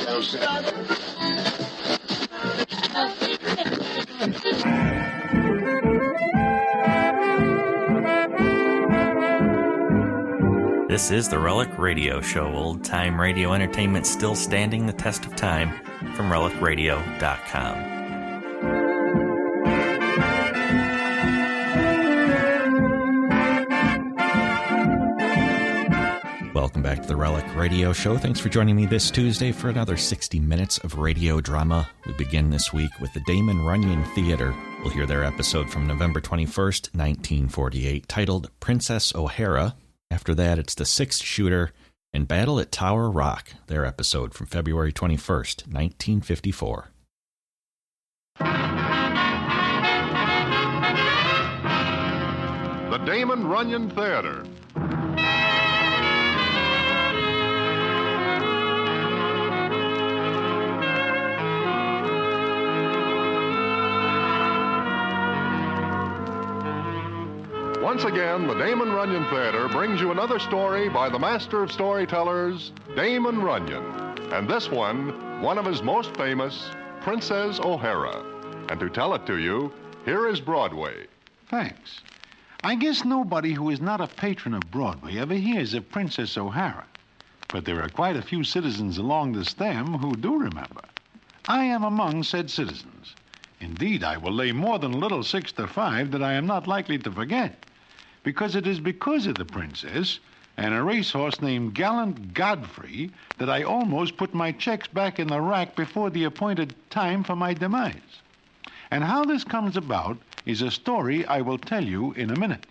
This is the Relic Radio Show, old-time radio entertainment still standing the test of time, from relicradio.com. Welcome back to the Relic Radio Show. Thanks for joining me this Tuesday for another 60 minutes of radio drama. We begin this week with the Damon Runyon Theatre. We'll hear their episode from November 21st, 1948, titled Princess O'Hara. After that, it's The Sixth Shooter and Battle at Tower Rock, their episode from February 21st, 1954. The Damon Runyon Theatre. Once again, the Damon Runyon Theatre brings you another story by the master of storytellers, Damon Runyon. And this one of his most famous, Princess O'Hara. And to tell it to you, here is Broadway. Thanks. I guess nobody who is not a patron of Broadway ever hears of Princess O'Hara. But there are quite a few citizens along the stem who do remember. I am among said citizens. Indeed, I will lay more than a little 6 to 5 that I am not likely to forget. Because it is because of the princess and a racehorse named Gallant Godfrey that I almost put my checks back in the rack before the appointed time for my demise. And how this comes about is a story I will tell you in a minute.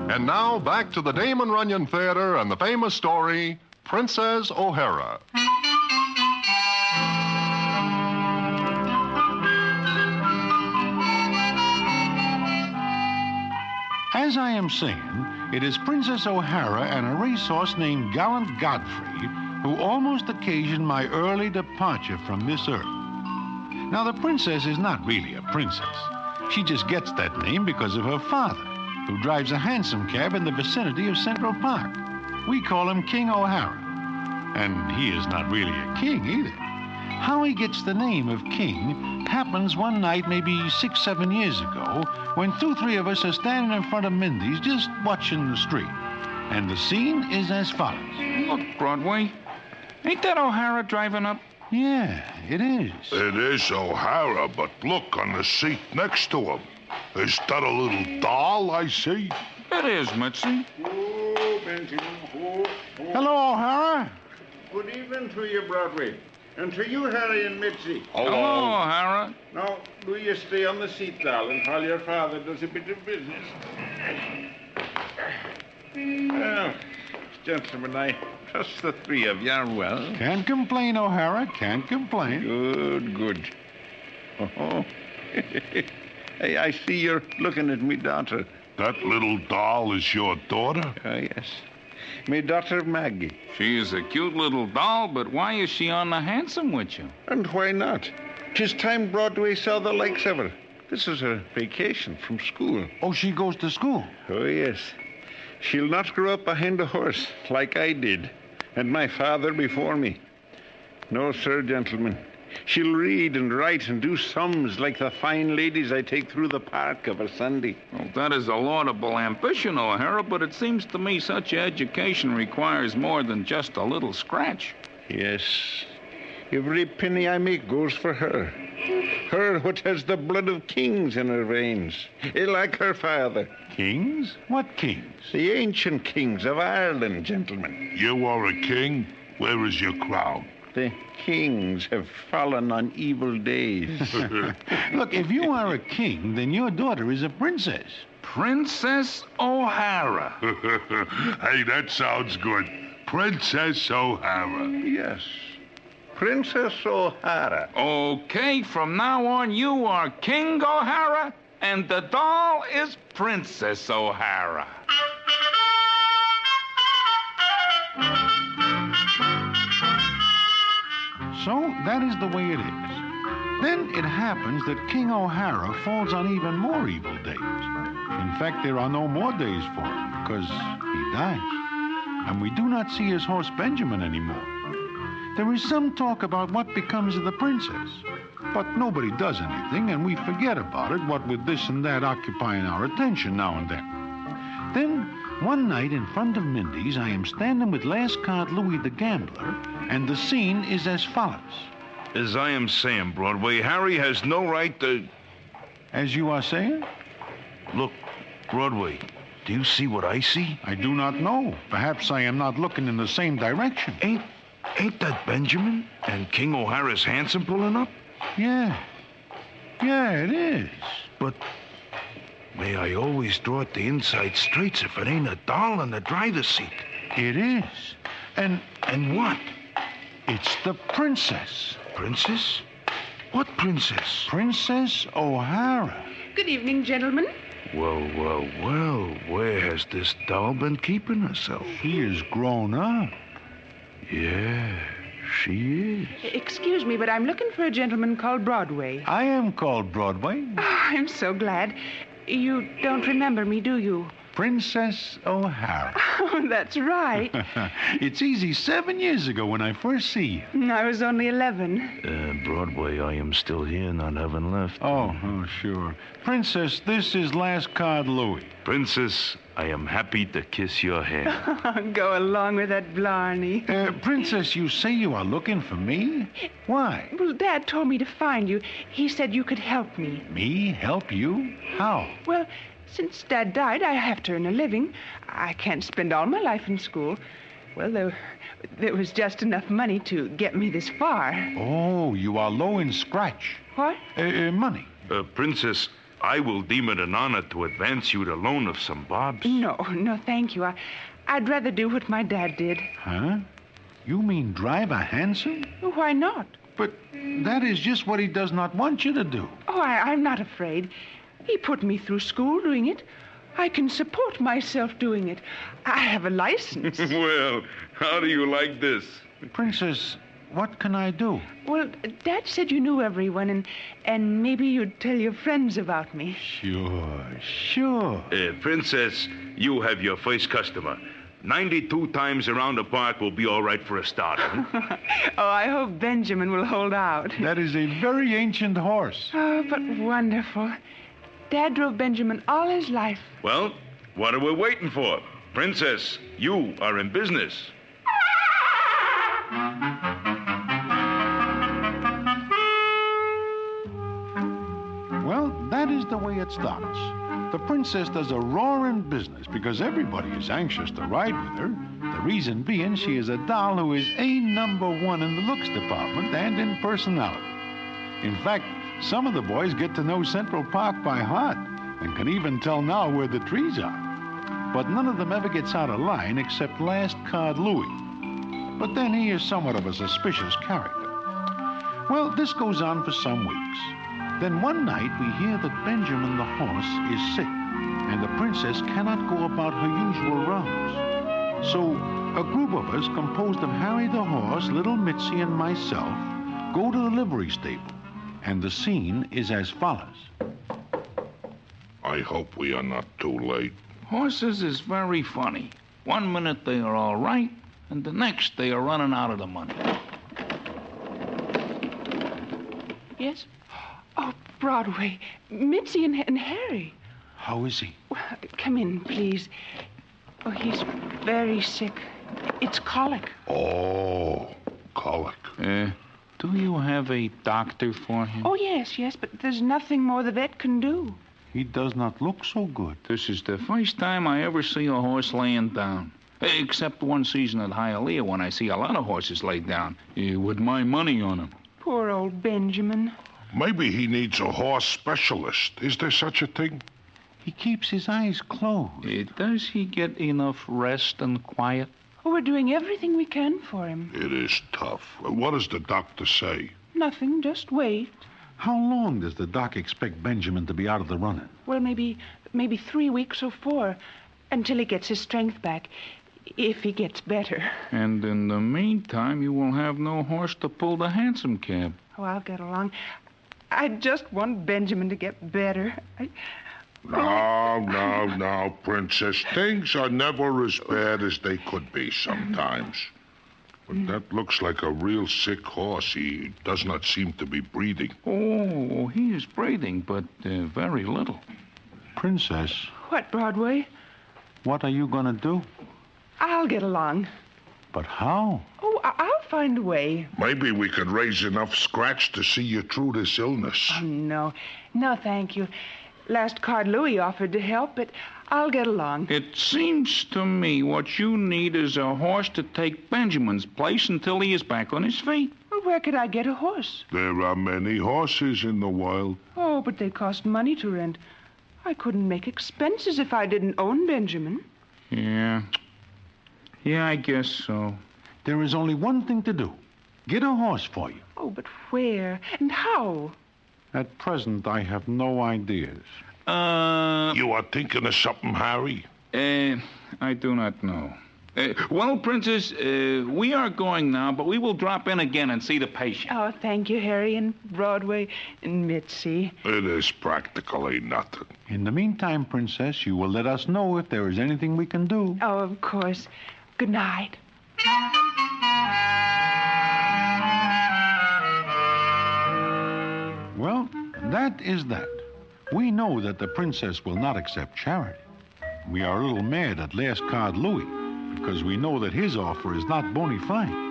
And now, back to the Damon Runyon Theatre and the famous story, Princess O'Hara. As I am saying, it is Princess O'Hara and a racehorse named Gallant Godfrey who almost occasioned my early departure from this earth. Now, the princess is not really a princess. She just gets that name because of her father, who drives a hansom cab in the vicinity of Central Park. We call him King O'Hara. And he is not really a king either. How he gets the name of king happens one night maybe 6, 7 years ago when 2, 3 of us are standing in front of Mindy's just watching the street. And the scene is as follows. Look, Broadway. Ain't that O'Hara driving up? Yeah, it is. It is O'Hara, but look on the seat next to him. Is that a little doll I see? It is, Mitzi. Oh, Benton. Oh. Hello, O'Hara. Good evening to you, Broadway. And to you, Harry and Mitzi. Hello, O'Hara. Now, do you stay on the seat, darling, while your father does a bit of business. Well, gentlemen, I trust the 3 of you are well. Can't complain, O'Hara. Can't complain. Good. Oh. Hey, I see you're looking at me daughter. That little doll is your daughter? Yes. Me daughter Maggie. She is a cute little doll, but why is she on the hansom with you? And why not? 'Tis time Broadway saw the likes of her. This is her vacation from school. Oh, she goes to school? Oh, yes. She'll not grow up behind a horse like I did, and my father before me. No, sir, gentlemen. She'll read and write and do sums like the fine ladies I take through the park of a Sunday. Well, that is a laudable ambition, O'Hara, but it seems to me such education requires more than just a little scratch. Yes. Every penny I make goes for her. Her what has the blood of kings in her veins. Like her father. Kings? What kings? The ancient kings of Ireland, gentlemen. You are a king? Where is your crown? The kings have fallen on evil days. Look, if you are a king, then your daughter is a princess. Princess O'Hara. Hey, that sounds good. Princess O'Hara. Yes. Princess O'Hara. Okay, from now on, you are King O'Hara, and the doll is Princess O'Hara. So that is the way it is. Then it happens that King O'Hara falls on even more evil days. In fact, there are no more days for him because he dies. And we do not see his horse Benjamin anymore. There is some talk about what becomes of the princess. But nobody does anything, and we forget about it, what with this and that occupying our attention now and then. Then, one night in front of Mindy's, I am standing with Last Card Louis the Gambler, and the scene is as follows. As I am saying, Broadway, Harry has no right to... As you are saying? Look, Broadway, do you see what I see? I do not know. Perhaps I am not looking in the same direction. Ain't that Benjamin and King O'Hara's hansom pulling up? Yeah, it is. But may I always draw at the inside straits if it ain't a doll in the driver's seat? It is. And what? It's the princess. Princess? What princess? Princess O'Hara. Good evening, gentlemen. Well, where has this doll been keeping herself? She is grown up. Yeah, she is. Excuse me, but I'm looking for a gentleman called Broadway. I am called Broadway. Oh, I'm so glad. You don't remember me, do you? Princess O'Hara. Oh, that's right. It's easy 7 years ago when I first see you. I was only 11. Broadway, I am still here, not having left. Oh, sure. Princess, this is Last Card Louis. Princess, I am happy to kiss your hand. Go along with that Blarney. Princess, you say you are looking for me? Why? Well, Dad told me to find you. He said you could help me. Me? Help you? How? Well, since Dad died, I have to earn a living. I can't spend all my life in school. Well, there was just enough money to get me this far. Oh, you are low in scratch. What? Money. Princess, I will deem it an honor to advance you the loan of some bobs. No, thank you. I'd rather do what my dad did. Huh? You mean drive a hansom? Why not? But that is just what he does not want you to do. Oh, I'm not afraid. He put me through school doing it. I can support myself doing it. I have a license. Well, how do you like this? Princess, what can I do? Well, Dad said you knew everyone, and maybe you'd tell your friends about me. Sure. Princess, you have your first customer. 92 times around the park will be all right for a start. Huh? Oh, I hope Benjamin will hold out. That is a very ancient horse. Oh, but wonderful. Dad drove Benjamin all his life. Well, what are we waiting for? Princess, you are in business. Well, that is the way it starts. The princess does a roaring business because everybody is anxious to ride with her. The reason being she is a doll who is #1 in the looks department and in personality. In fact, some of the boys get to know Central Park by heart and can even tell now where the trees are. But none of them ever gets out of line except Last Card Louis. But then he is somewhat of a suspicious character. Well, this goes on for some weeks. Then one night we hear that Benjamin the horse is sick and the princess cannot go about her usual rounds. So a group of us composed of Harry the horse, little Mitzi, and myself go to the livery stable. And the scene is as follows. I hope we are not too late. Horses is very funny. 1 minute they are all right, and the next they are running out of the money. Yes? Oh, Broadway. Mitzi and Harry. How is he? Come in, please. Oh, he's very sick. It's colic. Oh, colic. Do you have a doctor for him? Oh, yes, but there's nothing more the vet can do. He does not look so good. This is the first time I ever see a horse laying down. Except one season at Hialeah when I see a lot of horses laid down with my money on them. Poor old Benjamin. Maybe he needs a horse specialist. Is there such a thing? He keeps his eyes closed. Does he get enough rest and quiet? Oh, we're doing everything we can for him. It is tough. What does the doctor say? Nothing, just wait. How long does the doc expect Benjamin to be out of the running? Well, maybe 3 weeks or 4, until he gets his strength back. if he gets better. And in the meantime, you will have no horse to pull the hansom cab. Oh, I'll get along. I just want Benjamin to get better. Now, Princess. Things are never as bad as they could be sometimes. But that looks like a real sick horse. He does not seem to be breathing. Oh, he is breathing, but very little. Princess, What, Broadway? what are you going to do? I'll get along. But how? Oh, I'll find a way. Maybe we could raise enough scratch to see you through this illness. Oh, no. No, thank you. Last card Louis offered to help, but I'll get along. It seems to me what you need is a horse to take Benjamin's place until he is back on his feet. Well, where could I get a horse? There are many horses in the wild. Oh, but they cost money to rent. I couldn't make expenses if I didn't own Benjamin. Yeah, I guess so. There is only one thing to do. Get a horse for you. Oh, but where and how? At present, I have no ideas. You are thinking of something, Harry? I do not know. Well, Princess, we are going now, but we will drop in again and see the patient. Oh, thank you, Harry, and Broadway, and Mitzi. It is practically nothing. In the meantime, Princess, you will let us know if there is anything we can do. Oh, of course. Good night. Well, that is that. We know that the princess will not accept charity. We are a little mad at last card Louis, because we know that his offer is not bona fide.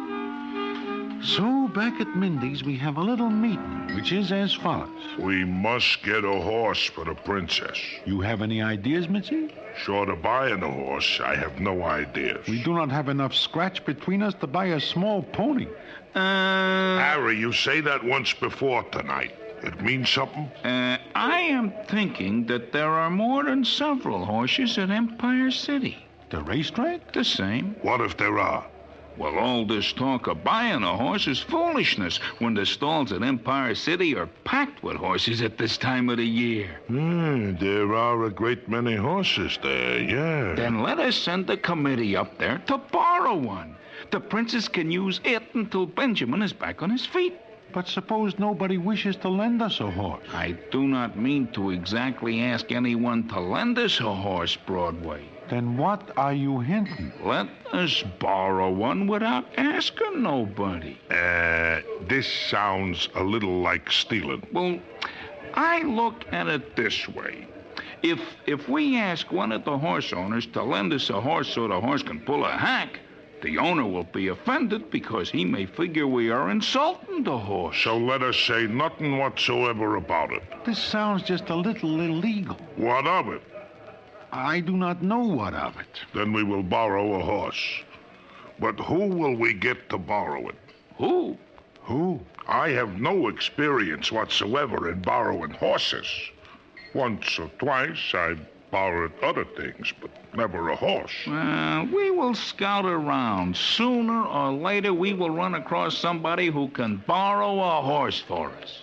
So, back at Mindy's, we have a little meeting, which is as follows. We must get a horse for the princess. You have any ideas, Mitzi? Short of buying a horse, I have no ideas. We do not have enough scratch between us to buy a small pony. Harry, you say that once before tonight. It means something? I am thinking that there are more than several horses at Empire City. The racetrack? The same. What if there are? Well, all this talk of buying a horse is foolishness when the stalls at Empire City are packed with horses at this time of the year. There are a great many horses there, yeah. Then let us send a committee up there to borrow one. The princess can use it until Benjamin is back on his feet. But suppose nobody wishes to lend us a horse. I do not mean to exactly ask anyone to lend us a horse, Broadway. Then what are you hinting? Let us borrow one without asking nobody. This sounds a little like stealing. Well, I look at it this way. If we ask one of the horse owners to lend us a horse so the horse can pull a hack, the owner will be offended because he may figure we are insulting the horse. So let us say nothing whatsoever about it. This sounds just a little illegal. What of it? I do not know what of it. Then we will borrow a horse. But who will we get to borrow it? Who? Who? I have no experience whatsoever in borrowing horses. Once or twice I borrowed other things, but never a horse. We will scout around. Sooner or later, we will run across somebody who can borrow a horse for us.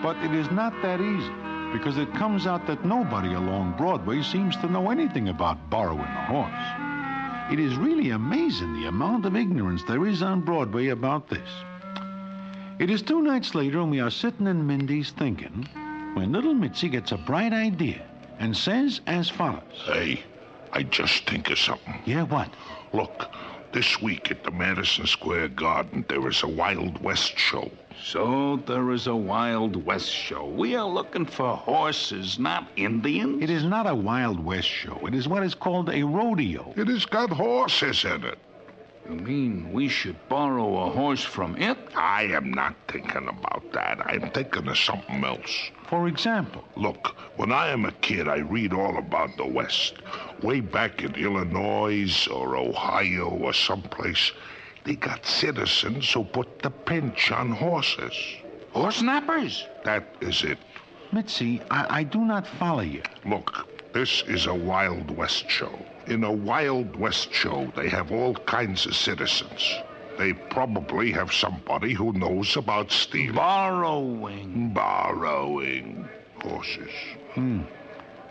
But it is not that easy, because it comes out that nobody along Broadway seems to know anything about borrowing a horse. It is really amazing the amount of ignorance there is on Broadway about this. It is 2 nights later, and we are sitting in Mindy's thinking, when little Mitzi gets a bright idea and says as follows. Hey, I just think of something. Yeah, what? Look, this week at the Madison Square Garden, there is a Wild West show. So there is a Wild West show. We are looking for horses, not Indians. It is not a Wild West show. It is what is called a rodeo. It has got horses in it. You mean we should borrow a horse from it? I am not thinking about that. I'm thinking of something else. For example? Look, when I am a kid, I read all about the West. Way back in Illinois or Ohio or someplace, they got citizens who put the pinch on horses. Horse snappers? That is it. Mitzi, I do not follow you. Look, this is a Wild West show. In a Wild West show, they have all kinds of citizens. They probably have somebody who knows about stealing. Borrowing horses.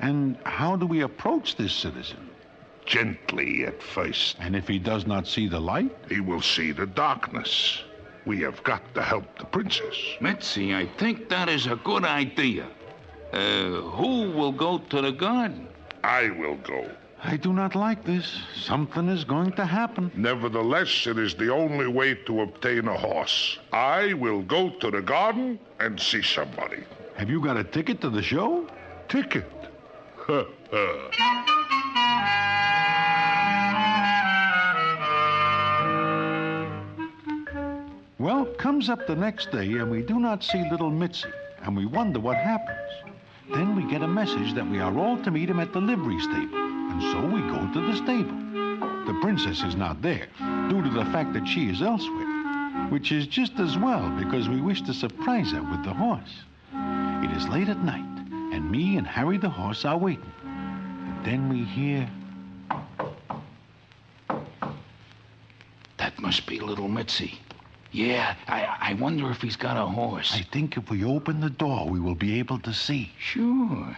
And how do we approach this citizen? Gently at first. And if he does not see the light? He will see the darkness. We have got to help the princess. Mitzi, I think that is a good idea. Who will go to the garden? I will go. I do not like this. Something is going to happen. Nevertheless, it is the only way to obtain a horse. I will go to the garden and see somebody. Have you got a ticket to the show? Ticket? Well, comes up the next day, and we do not see little Mitzi, and we wonder what happens. Then we get a message that we are all to meet him at the livery stable, and so we go to the stable. The princess is not there, due to the fact that she is elsewhere, which is just as well because we wish to surprise her with the horse. It is late at night, and me and Harry the horse are waiting. And then we hear... That must be little Mitzi. Yeah, I wonder if he's got a horse. I think if we open the door, we will be able to see. Sure.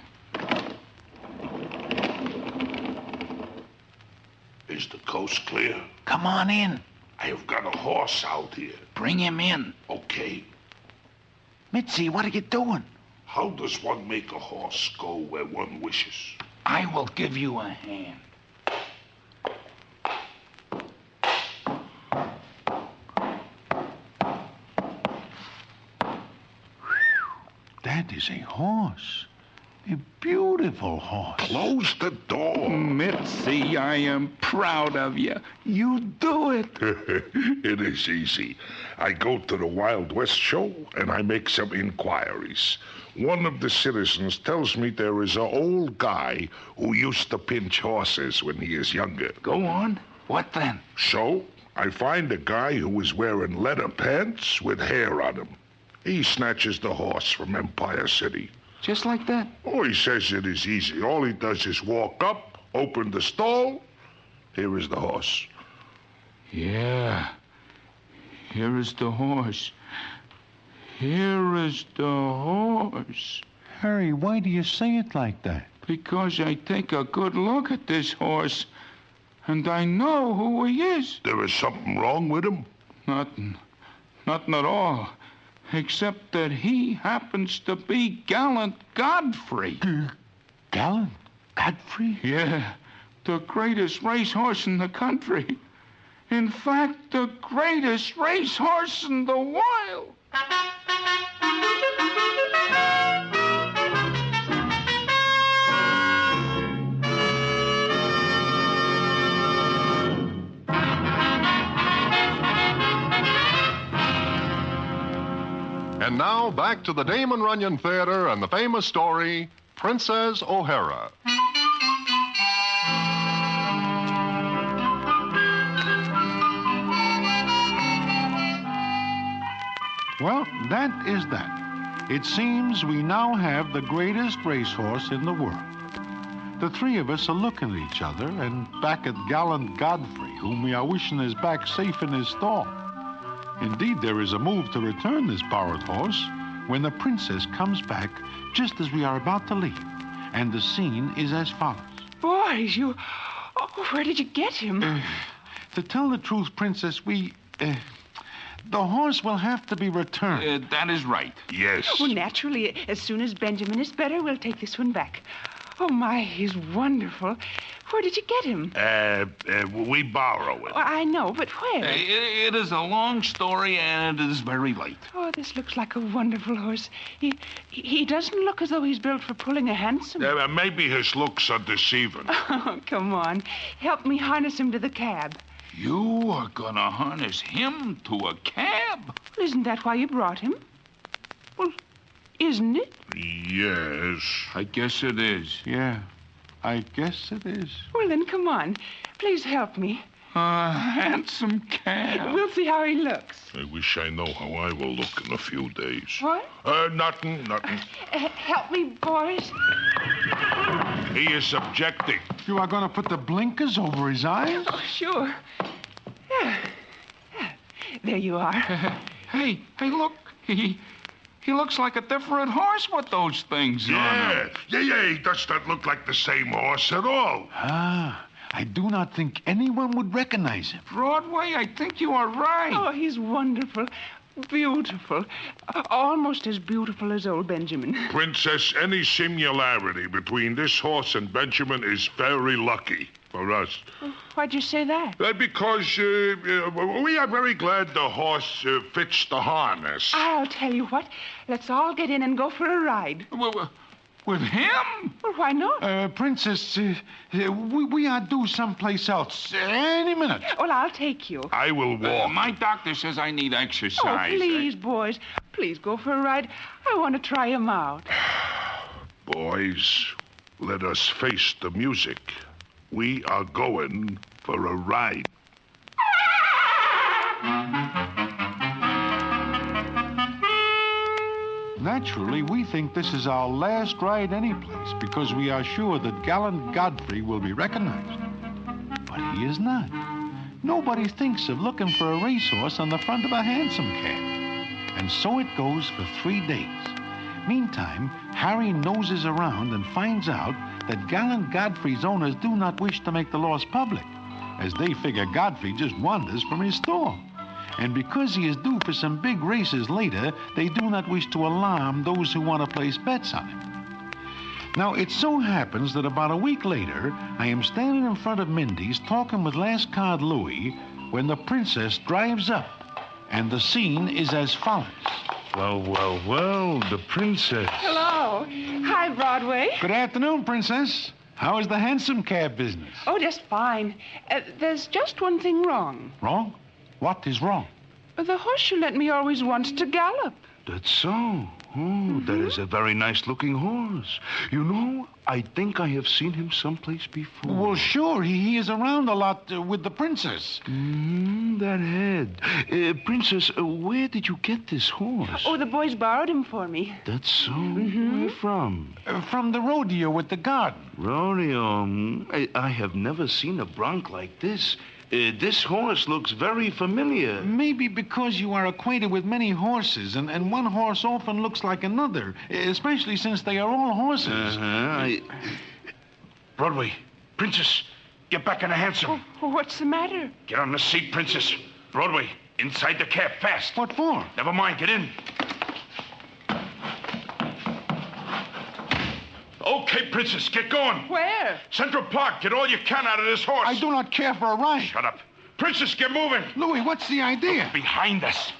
Is the coast clear? Come on in. I have got a horse out here. Bring him in. Okay. Mitzi, what are you doing? How does one make a horse go where one wishes? I will give you a hand. That is a horse. A beautiful horse. Close the door. Mitzi, I am proud of you. You do it. It is easy. I go to the Wild West show and I make some inquiries. One of the citizens tells me there is an old guy who used to pinch horses when he is younger. Go on. What then? So I find a guy who is wearing leather pants with hair on him. He snatches the horse from Empire City. Just like that? Oh, he says it is easy. All he does is walk up, open the stall. Here is the horse. Yeah. Here is the horse. Here is the horse. Harry, why do you say it like that? Because I take a good look at this horse, and I know who he is. There is something wrong with him? Nothing. Nothing at all. Except that he happens to be Gallant Godfrey. Gallant Godfrey? Yeah, the greatest racehorse in the country. In fact, the greatest racehorse in the wild. And now, back to the Damon Runyon Theatre and the famous story, Princess O'Hara. Well, that is that. It seems we now have the greatest racehorse in the world. The three of us are looking at each other and back at Gallant Godfrey, whom we are wishing is back safe in his stall. Indeed, there is a move to return this borrowed horse when the princess comes back just as we are about to leave. And the scene is as follows. Boys, you... Oh, where did you get him? To tell the truth, Princess, the horse will have to be returned. That is right. Yes. Well, naturally, as soon as Benjamin is better, we'll take this one back. Oh, my, he's wonderful. Where did you get him? We borrow it. Oh, I know, but where? It is a long story, and it is very late. Oh, this looks like a wonderful horse. He doesn't look as though he's built for pulling a hansom. Maybe his looks are deceiving. Oh, come on. Help me harness him to the cab. You are gonna harness him to a cab? Well, isn't that why you brought him? Well, isn't it? Yes. I guess it is. Yeah, I guess it is. Well, then, come on. Please help me. A handsome cab. We'll see how he looks. I wish I know how I will look in a few days. What? Nothing. Help me, boys. He is objecting. You are going to put the blinkers over his eyes? Oh, sure. Yeah. There you are. Hey, look. He looks like a different horse with those things on him. Yeah, he does not look like the same horse at all. Ah, I do not think anyone would recognize him. Broadway, I think you are right. Oh, he's wonderful. Beautiful. Almost as beautiful as old Benjamin. Princess, any similarity between this horse and Benjamin is very lucky for us. Why'd you say that? Because we are very glad the horse fits the harness. I'll tell you what. Let's all get in and go for a ride. With him? Well, why not? Princess, we are due someplace else any minute. Well, I'll take you. I will walk. My doctor says I need exercise. Oh, please, boys. Please go for a ride. I want to try him out. Boys, let us face the music. We are going for a ride. Naturally, we think this is our last ride anyplace because we are sure that gallant Godfrey will be recognized. But he is not. Nobody thinks of looking for a racehorse on the front of a hansom cab. And so it goes for 3 days. Meantime, Harry noses around and finds out that gallant Godfrey's owners do not wish to make the loss public, as they figure Godfrey just wanders from his store. And because he is due for some big races later, they do not wish to alarm those who want to place bets on him. Now, it so happens that about a week later, I am standing in front of Mindy's talking with Last Card Louie when the princess drives up. And the scene is as follows. Well, the princess. Hello. Hi, Broadway. Good afternoon, Princess. How is the hansom cab business? Oh, just fine. There's just one thing wrong. Wrong? What is wrong? The horse you lent me always wants to gallop. That's so. Oh, that is a very nice-looking horse. You know, I think I have seen him someplace before. Well, sure. He is around a lot with the princess. That head. Princess, where did you get this horse? Oh, the boys borrowed him for me. That's so? Where from? From the rodeo at the garden. Rodeo? I have never seen a bronc like this. This horse looks very familiar. Maybe because you are acquainted with many horses, and one horse often looks like another, especially since they are all horses. Broadway, Princess, get back in the hansom. Oh, what's the matter? Get on the seat, Princess. Broadway, inside the cab, fast. What for? Never mind, get in. Okay, Princess, get going. Where? Central Park, get all you can out of this horse. I do not care for a ride. Shut up. Princess, get moving. Louis, what's the idea? Look behind us.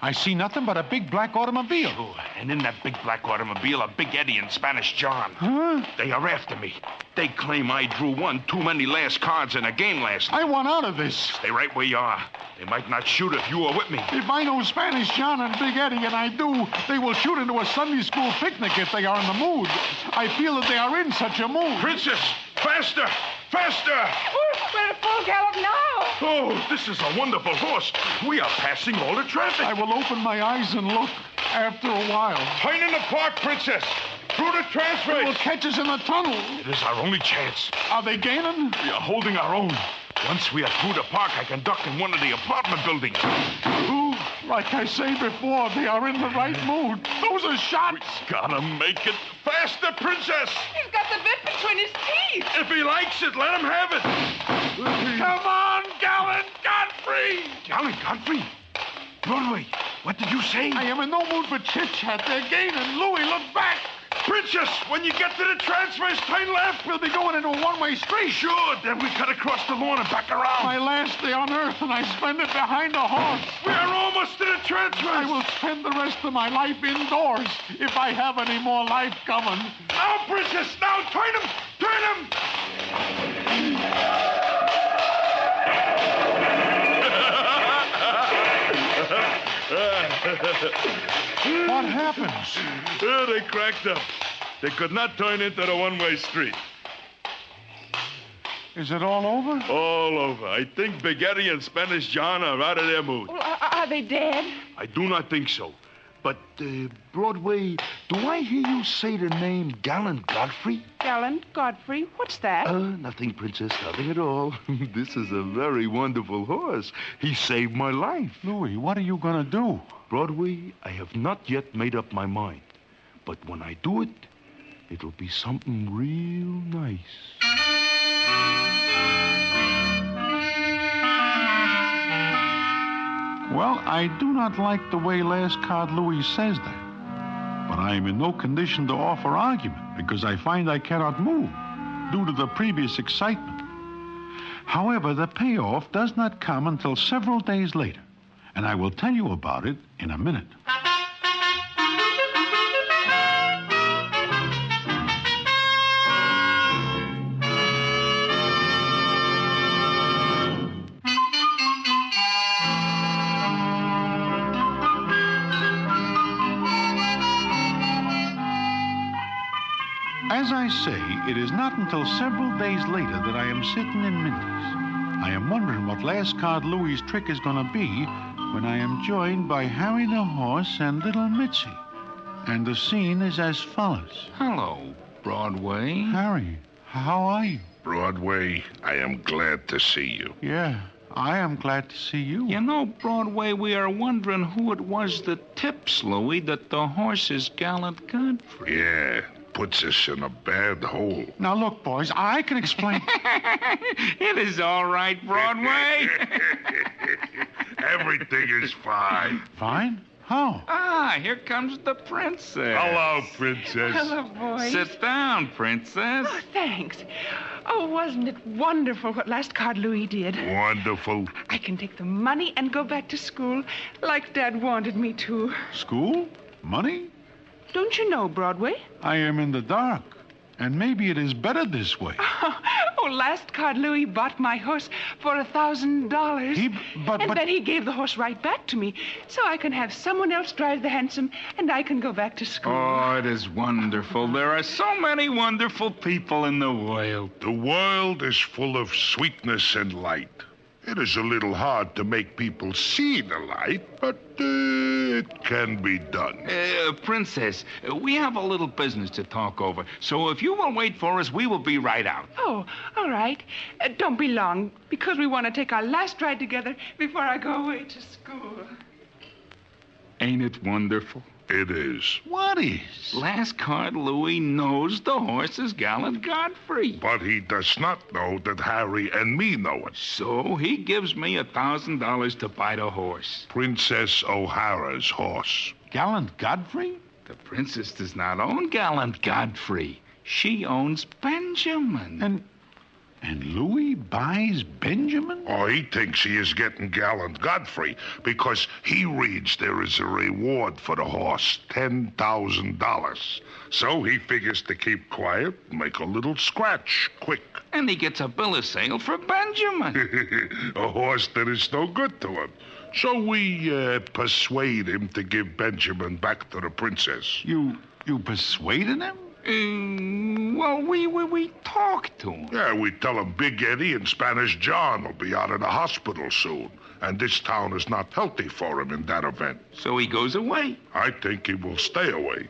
I see nothing but a big black automobile. Oh, and in that big black automobile, a Big Eddie and Spanish John. Huh? They are after me. They claim I drew one too many last cards in a game last night. I want out of this. Stay right where you are. They might not shoot if you were with me. If I know Spanish John and Big Eddie, and I do, they will shoot into a Sunday school picnic if they are in the mood. I feel that they are in such a mood. Princess, faster! Faster! We're at full gallop now. Oh, this is a wonderful horse. We are passing all the traffic. I will open my eyes and look after a while. Turn in the park, Princess. Through the transfer. They will catch us in the tunnel. It is our only chance. Are they gaining? We are holding our own. Once we are through the park, I can duck in one of the apartment buildings. Ooh, like I say before, they are in the right mood. Those are shots. We gotta make it faster, Princess. He's got the bit between his teeth. If he likes it, let him have it. Come on, gallant Godfrey. Gallant Godfrey? Broadway, what did you say? I am in no mood for chit-chat. They're gaining. Louis, look back. Princess, when you get to the transfers, turn left. We'll be going into a one-way street. Sure, then we cut across the lawn and back around. My last day on Earth, and I spend it behind a horse. We are almost to the transfers. I will spend the rest of my life indoors if I have any more life coming. Now, Princess, now, turn him! Turn him! What happens? They cracked up. They could not turn into the one-way street. Is it all over? All over. I think Big Eddie and Spanish John are out of their mood. Well, are they dead? I do not think so. But, Broadway, do I hear you say the name Gallant Godfrey? Gallant Godfrey, what's that? Nothing, Princess, nothing at all. This is a very wonderful horse. He saved my life. Louis, what are you going to do? Broadway, I have not yet made up my mind. But when I do it, it'll be something real nice. Well, I do not like the way Last Card Louis says that. But I am in no condition to offer argument because I find I cannot move due to the previous excitement. However, the payoff does not come until several days later, and I will tell you about it in a minute. As I say, it is not until several days later that I am sitting in Mindy's. I am wondering what Last Card Louis' trick is going to be when I am joined by Harry the horse and little Mitzi. And the scene is as follows. Hello, Broadway. Harry, how are you? Broadway, I am glad to see you. Yeah, I am glad to see you. You know, Broadway, we are wondering who it was that tips Louis that the horse is Gallant Godfrey. Yeah, puts us in a bad hole. Now, look, boys, I can explain. It is all right, Broadway. Everything is fine. Fine? How? Ah, here comes the princess. Hello, Princess. Hello, boys. Sit down, princess. Oh, thanks. Oh, wasn't it wonderful what Last Card Louis did? Wonderful. I can take the money and go back to school like Dad wanted me to. School? Money? Don't you know, Broadway? I am in the dark, and maybe it is better this way. Oh, Last Card Louis bought my horse for $1,000. But then he gave the horse right back to me, so I can have someone else drive the hansom, and I can go back to school. Oh, it is wonderful. There are so many wonderful people in the world. The world is full of sweetness and light. It is a little hard to make people see the light, but it can be done. Princess, we have a little business to talk over, so if you will wait for us, we will be right out. Oh, all right. Don't be long, because we want to take our last ride together before I go away to school. Ain't it wonderful? It is. what is? Last Card Louis knows the horse is Gallant Godfrey. But he does not know that Harry and me know it. So he gives me $1,000 to buy the horse. Princess O'Hara's horse. Gallant Godfrey? The princess does not own Gallant Godfrey. She owns Benjamin. And Louis buys Benjamin? Oh, he thinks he is getting Gallant Godfrey because he reads there is a reward for the horse, $10,000. So he figures to keep quiet, make a little scratch, quick. And he gets a bill of sale for Benjamin. A horse that is no good to him. So we persuade him to give Benjamin back to the princess. You persuaded him? Well, we talked to him. Yeah, we tell him Big Eddie and Spanish John will be out of the hospital soon. And this town is not healthy for him in that event. So he goes away. I think he will stay away.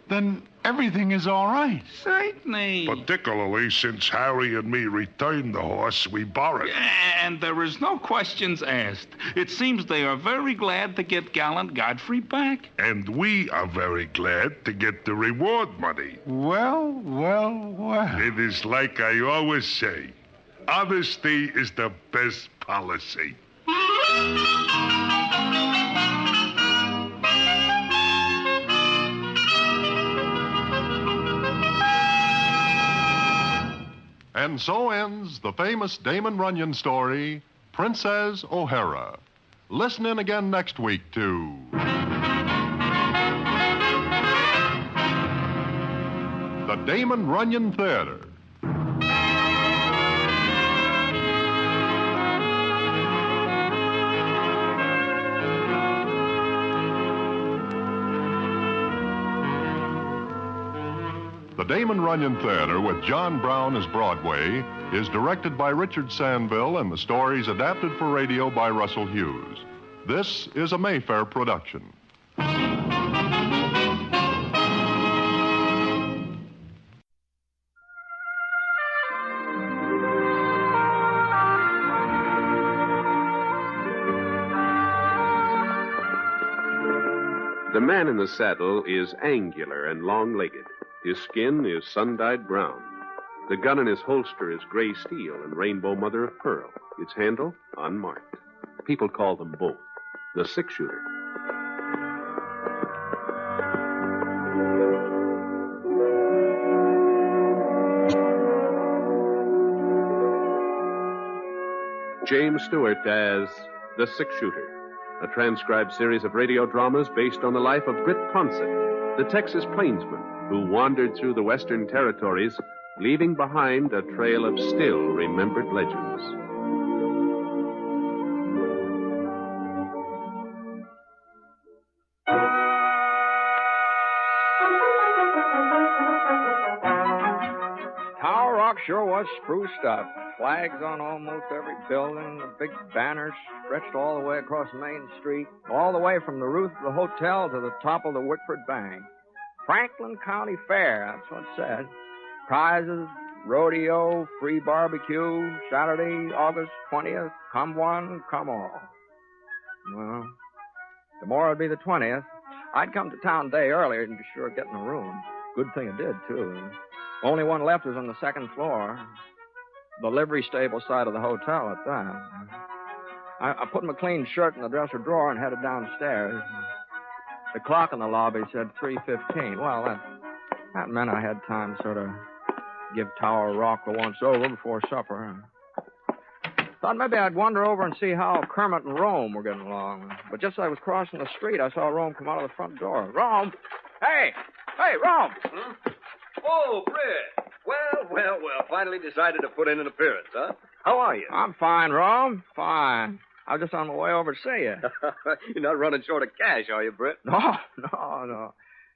Then everything is all right. Certainly. Particularly since Harry and me returned the horse we borrowed. And there is no questions asked. It seems they are very glad to get Gallant Godfrey back. And we are very glad to get the reward money. Well. It is like I always say, honesty is the best policy. And so ends the famous Damon Runyon story, Princess O'Hara. Listen in again next week to the Damon Runyon Theatre. The Damon Runyon Theatre, with John Brown as Broadway, is directed by Richard Sandville and the stories adapted for radio by Russell Hughes. This is a Mayfair production. The man in the saddle is angular and long-legged. His skin is sun-dyed brown. The gun in his holster is gray steel and rainbow mother-of-pearl. Its handle, unmarked. People call them both the six-shooter. James Stewart as the six-shooter, a transcribed series of radio dramas based on the life of Britt Ponset, the Texas plainsman who wandered through the western territories, leaving behind a trail of still-remembered legends. Tower Rock sure was spruced up. Flags on almost every building, the big banners stretched all the way across Main Street, all the way from the roof of the hotel to the top of the Wickford Bank. Franklin County Fair, that's what it said. Prizes, rodeo, free barbecue, Saturday, August 20th, come one, come all. Well, tomorrow would be the 20th. I'd come to town a day earlier and be sure of getting a room. Good thing I did, too. Only one left was on the second floor. The livery stable side of the hotel at that. I put my clean shirt in the dresser drawer and headed downstairs. The clock in the lobby said 3:15. Well, that meant I had time to sort of give Tower Rock a once-over before supper. Thought maybe I'd wander over and see how Kermit and Rome were getting along. But just as I was crossing the street, I saw Rome come out of the front door. Rome! Hey! Hey, Rome! Hmm? Oh, Britt. Well. Finally decided to put in an appearance, huh? How are you? I'm fine, Rome. Fine. I was just on my way over to see you. You're not running short of cash, are you, Britt? No.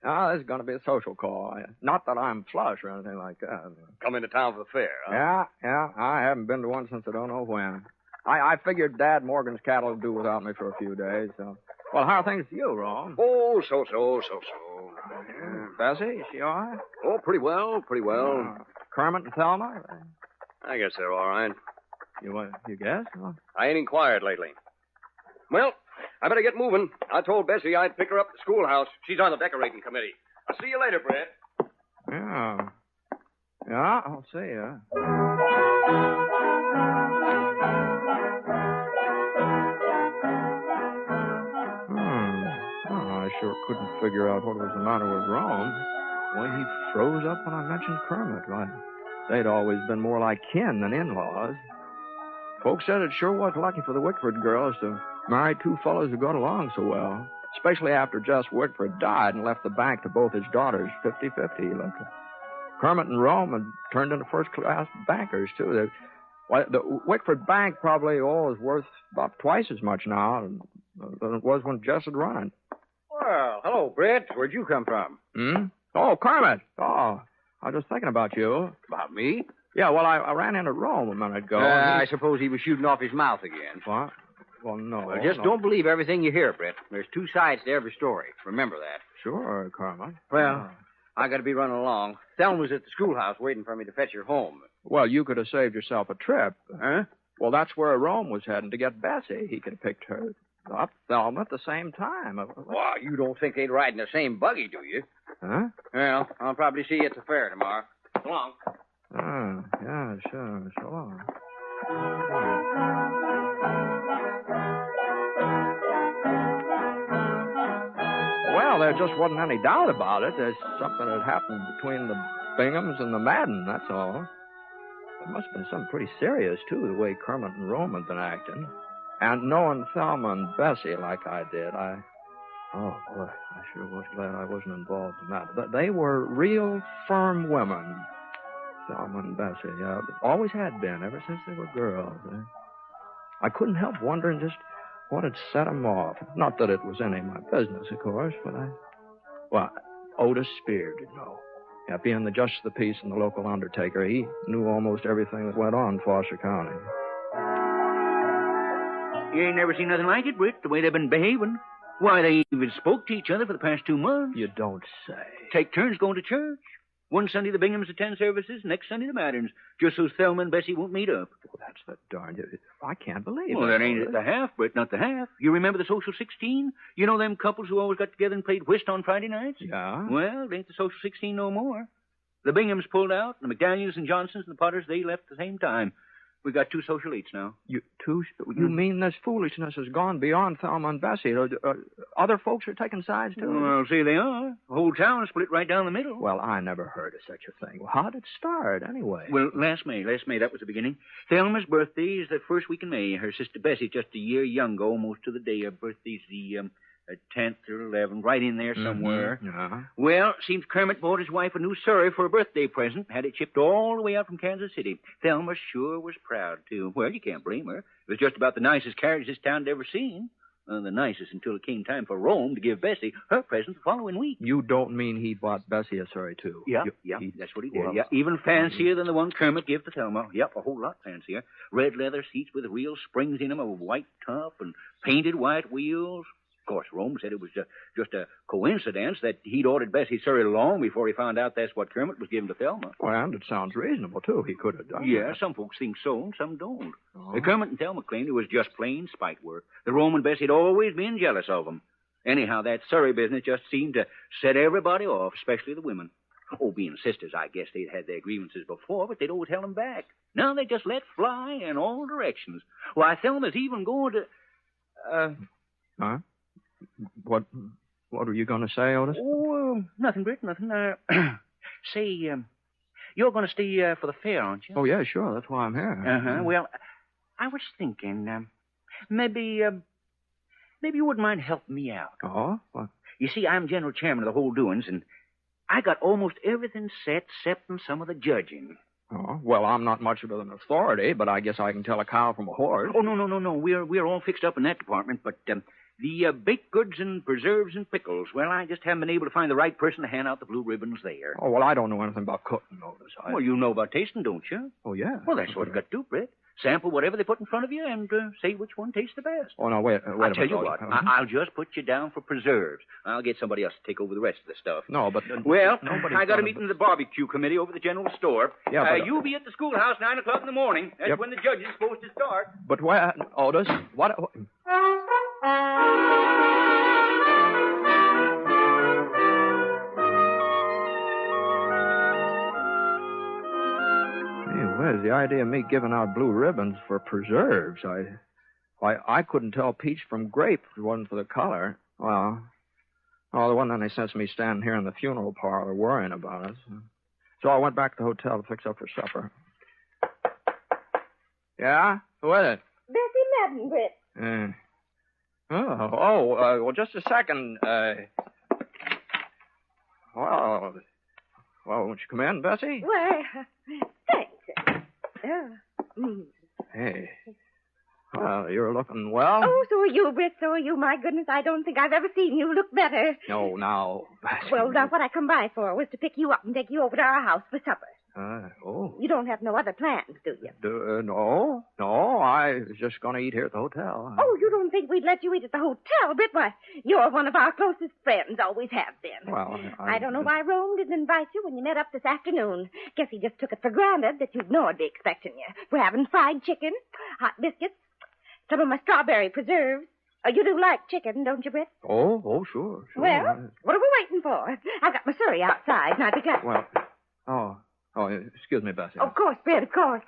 No, this is going to be a social call. Not that I'm flush or anything like that. Come into town for the fair, huh? Yeah. I haven't been to one since I don't know when. I figured Dad Morgan's cattle would do without me for a few days, so... Well, how are things with you, Rome? Oh, so. Bessie, is she all right? Oh, pretty well. Kermit and Thelma? I guess they're all right. You guess? Well, I ain't inquired lately. Well, I better get moving. I told Bessie I'd pick her up at the schoolhouse. She's on the decorating committee. I'll see you later, Brett. Yeah, I'll see you. I sure couldn't figure out what was the matter with Rome. The way he froze up when I mentioned Kermit. Why, they'd always been more like kin than in-laws. Folks said it sure was lucky for the Wickford girls to marry two fellows who got along so well, especially after Jess Wickford died and left the bank to both his daughters 50-50. Kermit and Rome had turned into first-class bankers, too. The Wickford Bank probably is worth about twice as much now than it was when Jess had run it. Well, hello, Brett. Where'd you come from? Oh, Kermit. Oh, I was just thinking about you. About me? Yeah, well, I ran into Rome a minute ago. I suppose he was shooting off his mouth again. What? Well, no. Well, just don't believe everything you hear, Brett. There's two sides to every story. Remember that. Sure, Kermit. Well, I got to be running along. Thelma's at the schoolhouse waiting for me to fetch her home. Well, you could have saved yourself a trip. Huh? Well, that's where Rome was heading to get Bessie. He could have picked her up, Thelma, at the same time. Well, you don't think they'd ride in the same buggy, do you? Huh? Well, I'll probably see you at the fair tomorrow. So long. Yeah, sure. So long. Well, there just wasn't any doubt about it. There's something that happened between the Binghams and the Madden, that's all. It must have been something pretty serious, too, the way Kermit and Rome had been acting. And knowing Thelma and Bessie like I did, oh, boy, I sure was glad I wasn't involved in that. They were real firm women, Thelma and Bessie. Yeah, always had been, ever since they were girls. I couldn't help wondering just what had set them off. Not that it was any of my business, of course, but Otis Spear did know. Yeah, being the justice of the peace and the local undertaker, he knew almost everything that went on in Foster County. You ain't never seen nothing like it, Britt, the way they've been behaving. Why, they even spoke to each other for the past 2 months. You don't say. Take turns going to church. One Sunday the Binghams attend services, next Sunday the Matterns, just so Thelma and Bessie won't meet up. Well, that's the darn... I can't believe it. Well, that ain't the half, Britt, not the half. You remember the Social 16? You know them couples who always got together and played whist on Friday nights? Yeah? Well, it ain't the Social 16 no more. The Binghams pulled out, and the McDaniels and Johnsons and the Potters, they left at the same time. We got 2 social 8s now. You mean this foolishness has gone beyond Thelma and Bessie? Other folks are taking sides, too? Well, see, they are. The whole town is split right down the middle. Well, I never heard of such a thing. Well, how did it start, anyway? Well, last May, that was the beginning. Thelma's birthday is the first week in May. Her sister Bessie's just a year younger, almost to the day. Her birthday's the 10th or 11th, right in there somewhere. Mm-hmm. Uh-huh. Well, seems Kermit bought his wife a new Surrey for a birthday present, had it shipped all the way out from Kansas City. Thelma sure was proud, too. Well, you can't blame her. It was just about the nicest carriage this town had ever seen. The nicest until it came time for Rome to give Bessie her present the following week. You don't mean he bought Bessie a Surrey, too? Yeah, that's what he did. Well, yeah, even fancier than the one Kermit gave to Thelma. Yep, a whole lot fancier. Red leather seats with real springs in them, a white top, and painted white wheels. Of course, Rome said it was just a coincidence that he'd ordered Bessie Surrey long before he found out that's what Kermit was giving to Thelma. Well, and it sounds reasonable, too. He could have done Yeah, that. some folks think so, and some don't. Oh. Kermit and Thelma claimed it was just plain spite work. The Rome and Bessie had always been jealous of them. Anyhow, that Surrey business just seemed to set everybody off, especially the women. Oh, being sisters, I guess they'd had their grievances before, but they'd always held them back. Now they just let fly in all directions. Why, Thelma's even going to... Huh? What were you going to say, Otis? Oh, nothing, Britt, nothing. Say, you're going to stay for the fair, aren't you? Oh, yeah, sure. That's why I'm here. Uh-huh. Well, I was thinking, maybe you wouldn't mind helping me out. Oh? What? You see, I'm general chairman of the whole doings, and I got almost everything set, except some of the judging. Oh, well, I'm not much of an authority, but I guess I can tell a cow from a horse. Oh, no. We're all fixed up in that department, but the baked goods and preserves and pickles, well, I just haven't been able to find the right person to hand out the blue ribbons there. Oh, well, I don't know anything about cooking, Otis. Well, you know about tasting, don't you? Oh, yeah. Well, that's what you got to do, Brett. Sample whatever they put in front of you and say which one tastes the best. Oh, no, wait a minute. I'll tell you what, I'll just put you down for preserves. I'll get somebody else to take over the rest of the stuff. No, but... Well, I got a meeting of the barbecue committee over the general store. Yeah, but... you'll be at the schoolhouse 9 o'clock in the morning. That's when the judge is supposed to start. But where... Otis, what... Where's the idea of me giving out blue ribbons for preserves? I couldn't tell peach from grape if it wasn't for the color. Well, the one then they sent me standing here in the funeral parlor worrying about us. So I went back to the hotel to fix up for supper. Yeah? Who is it? Bessie Madden, Britt. Well, just a second. Well, won't you come in, Bessie? Why, thanks. Hey. Well, you're looking well. Oh, so are you, Britt. So are you. My goodness, I don't think I've ever seen you look better. No, now, Bessie. Well, now, what I come by for was to pick you up and take you over to our house for supper. You don't have no other plans, do you? No. I was just going to eat here at the hotel. Oh, you don't think we'd let you eat at the hotel, Britt? Why, you're one of our closest friends, always have been. Well, I don't know why Rome didn't invite you when you met up this afternoon. Guess he just took it for granted that you'd know I'd be expecting you. We're having fried chicken, hot biscuits, some of my strawberry preserves. You do like chicken, don't you, Britt? Oh, sure. Well, what are we waiting for? I've got my Surrey outside, and I'll be glad. Well, excuse me, Bessie. Of course, Britt, of course.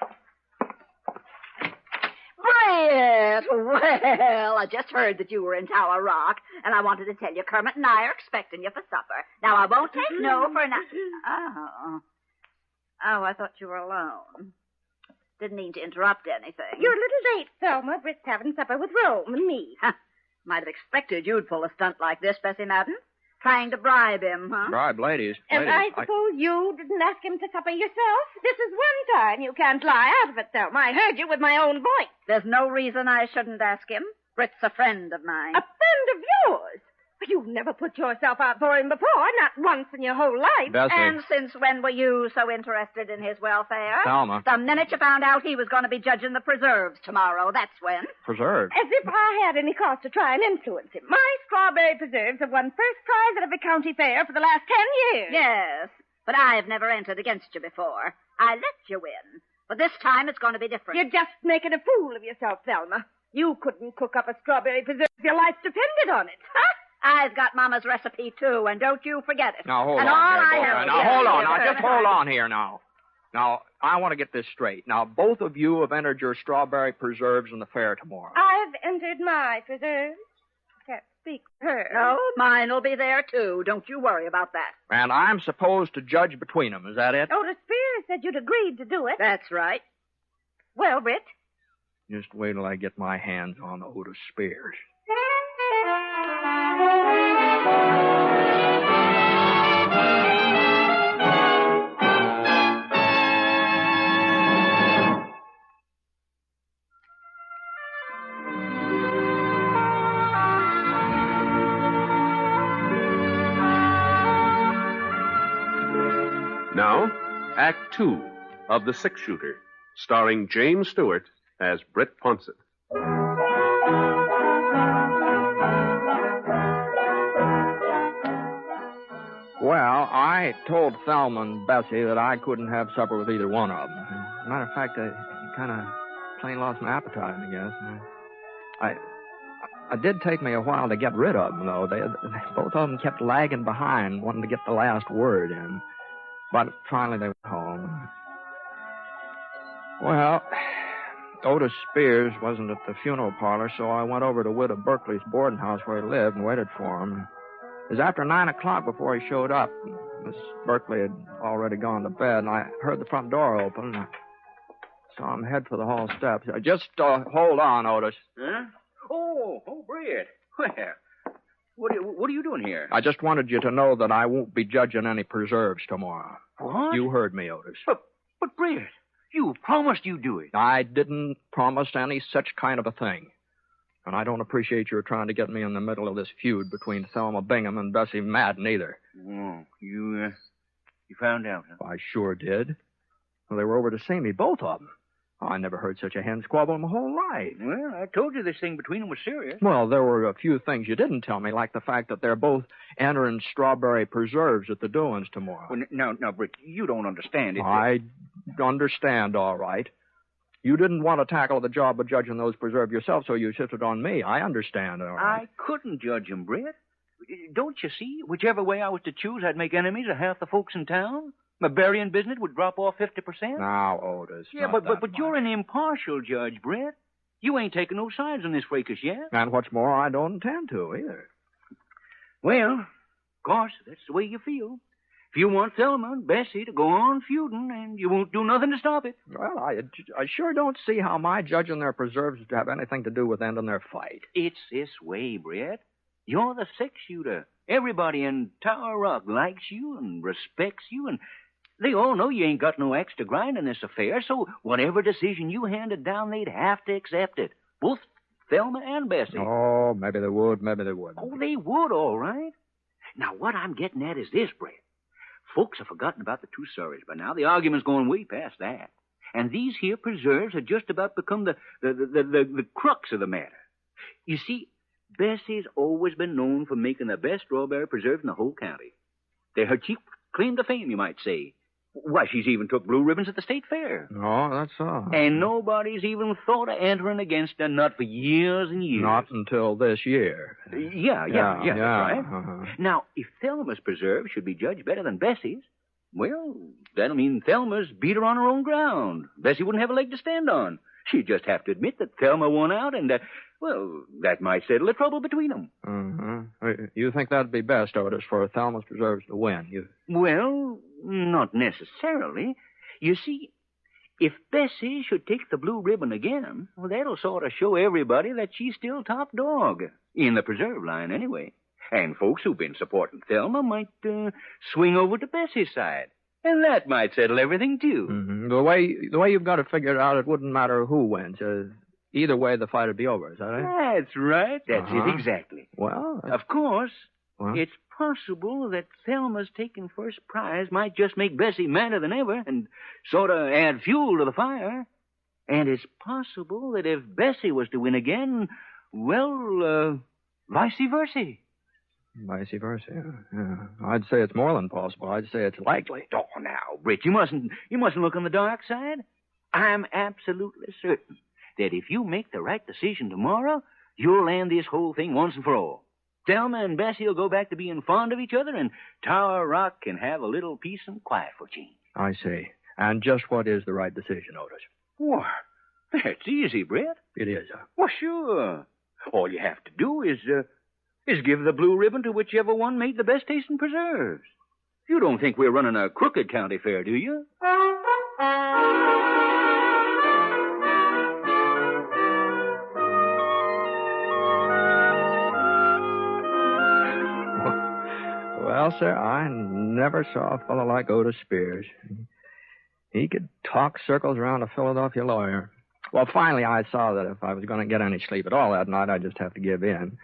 Britt! Well, I just heard that you were in Tower Rock, and I wanted to tell you Kermit and I are expecting you for supper. Now, I won't take no for an... Oh, I thought you were alone. Didn't mean to interrupt anything. You're a little late, Thelma. Britt's having supper with Rome and me. Might have expected you'd pull a stunt like this, Bessie Madden. Trying to bribe him, huh? Bribe ladies. And I suppose you didn't ask him to supper yourself? This is one time you can't lie out of it, Thelma. I heard you with my own voice. There's no reason I shouldn't ask him. Britt's a friend of mine. A friend of yours? You've never put yourself out for him before, not once in your whole life. Bessie. And since when were you so interested in his welfare? Thelma. The minute you found out he was going to be judging the preserves tomorrow, that's when. Preserves? As if I had any cause to try and influence him. My strawberry preserves have won first prize at every county fair for the last 10 years. Yes. But I have never entered against you before. I let you win. But this time it's going to be different. You're just making a fool of yourself, Thelma. You couldn't cook up a strawberry preserve if your life depended on it. Huh? I've got Mama's recipe, too, and don't you forget it. Now, hold and on. all there, I both. have Now, to hold do on. is- Now, just hold on here now. Now, I want to get this straight. Now, both of you have entered your strawberry preserves in the fair tomorrow. I've entered my preserves. Can't speak for her. No, mine will be there, too. Don't you worry about that. And I'm supposed to judge between them. Is that it? Otis Spears said you'd agreed to do it. That's right. Well, Britt, Just wait till I get my hands on Otis Spears. Now, Act Two of The Six Shooter, starring James Stewart as Britt Ponsett. Well, I told Thelma and Bessie that I couldn't have supper with either one of them. As a matter of fact, I kind of plain lost my appetite, I guess. It did take me a while to get rid of them, though. They both of them kept lagging behind, wanting to get the last word in. But finally they went home. Well, Otis Spears wasn't at the funeral parlor, so I went over to Widow Berkeley's boarding house where he lived and waited for him. It was after 9 o'clock before he showed up. Miss Berkeley had already gone to bed, and I heard the front door open. I saw him head for the hall steps. Just hold on, Otis. Huh? Oh, Britt. Well, what are you doing here? I just wanted you to know that I won't be judging any preserves tomorrow. What? You heard me, Otis. But Britt, you promised you'd do it. I didn't promise any such kind of a thing. And I don't appreciate your trying to get me in the middle of this feud between Thelma Bingham and Bessie Madden either. Oh, you found out, huh? I sure did. Well, they were over to see me, both of them. Oh, I never heard such a hen squabble in my whole life. Well, I told you this thing between them was serious. Well, there were a few things you didn't tell me, like the fact that they're both entering strawberry preserves at the doings tomorrow. Well, now, Britt, you don't understand it. I understand, all right. You didn't want to tackle the job of judging those preserves yourself, so you shifted on me. I understand, all right. I couldn't judge him, Britt. Don't you see? Whichever way I was to choose, I'd make enemies of half the folks in town. My burying business would drop off 50%. Now, Otis. Yeah, but you're an impartial judge, Britt. You ain't taking no sides in this fracas yet. And what's more, I don't intend to, either. Well, of course, that's the way you feel. If you want Thelma and Bessie to go on feuding, and you won't do nothing to stop it. Well, I sure don't see how my judging their preserves would have anything to do with ending their fight. It's this way, Britt. You're the six-shooter. Everybody in Tower Rock likes you and respects you, and they all know you ain't got no axe to grind in this affair, so whatever decision you handed down, they'd have to accept it. Both Thelma and Bessie. Oh, maybe they would, maybe they wouldn't. Oh, they would, all right. Now, what I'm getting at is this, Britt. Folks have forgotten about the two Surreys by now. The argument's going way past that. And these here preserves have just about become the crux of the matter. You see, Bessie's always been known for making the best strawberry preserves in the whole county. They're her chief claim to fame, you might say. Why, she's even took blue ribbons at the state fair. Oh, that's all. And nobody's even thought of entering against her, not for years and years. Not until this year. Yeah, that's right. Uh-huh. Now, if Thelma's preserve should be judged better than Bessie's, well, that'll mean Thelma's beat her on her own ground. Bessie wouldn't have a leg to stand on. She'd just have to admit that Thelma won out, and, that might settle the trouble between them. Uh-huh. You think that'd be best, Otis, for Thelma's preserves to win? Well, not necessarily. You see, if Bessie should take the blue ribbon again, well, that'll sort of show everybody that she's still top dog. In the preserve line, anyway. And folks who've been supporting Thelma might swing over to Bessie's side. And that might settle everything, too. Mm-hmm. The way you've got to figure it out, it wouldn't matter who wins. Either way, the fight would be over, is that it? That's right. That's it, exactly. Well... Of course, it's possible that Thelma's taking first prize might just make Bessie madder than ever and sort of add fuel to the fire. And it's possible that if Bessie was to win again, well, vice versa. Vice versa, yeah. I'd say it's more than possible. I'd say it's likely. Oh, now, Britt, you mustn't look on the dark side. I'm absolutely certain that if you make the right decision tomorrow, you'll end this whole thing once and for all. Thelma and Bessie will go back to being fond of each other, and Tower Rock can have a little peace and quiet for a change. I see. And just what is the right decision, Otis? Why, that's easy, Britt. It is, Well, sure. All you have to do is give the blue ribbon to whichever one made the best tasting preserves. You don't think we're running a crooked county fair, do you? Well, sir, I never saw a fellow like Otis Spears. He could talk circles around a Philadelphia lawyer. Well, finally, I saw that if I was going to get any sleep at all that night, I'd just have to give in.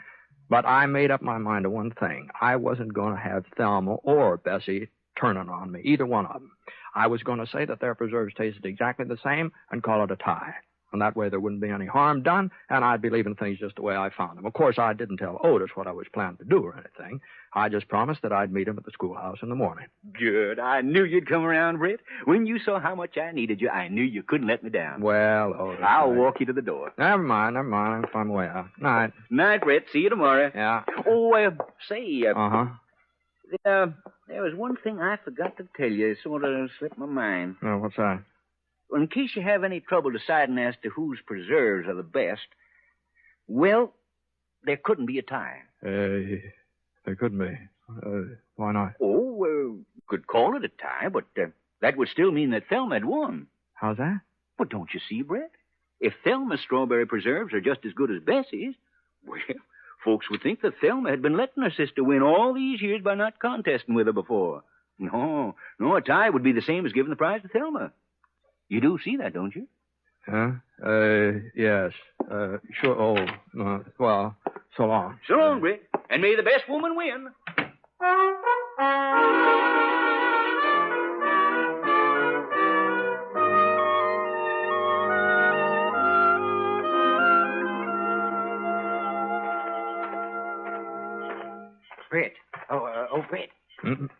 But I made up my mind to one thing. I wasn't going to have Thelma or Bessie turning on me, either one of them. I was going to say that their preserves tasted exactly the same and call it a tie. And that way there wouldn't be any harm done, and I'd be leaving things just the way I found them. Of course, I didn't tell Otis what I was planning to do or anything. I just promised that I'd meet him at the schoolhouse in the morning. Good. I knew you'd come around, Britt. When you saw how much I needed you, I knew you couldn't let me down. Well, Otis... I'll walk you to the door. Never mind. I'll find my way out. Night. Night, Britt. See you tomorrow. Yeah. Oh, say... Uh-huh. There was one thing I forgot to tell you. It sort of slipped my mind. Oh, what's that? In case you have any trouble deciding as to whose preserves are the best, well, there couldn't be a tie. There couldn't be. Why not? Oh, could call it a tie, but that would still mean that Thelma had won. How's that? Well, don't you see, Brett? If Thelma's strawberry preserves are just as good as Bessie's, well, folks would think that Thelma had been letting her sister win all these years by not contesting with her before. No, a tie would be the same as giving the prize to Thelma. You do see that, don't you? Huh? Yes. Sure. Oh, well, so long. So long, Britt. And may the best woman win. Britt. Britt.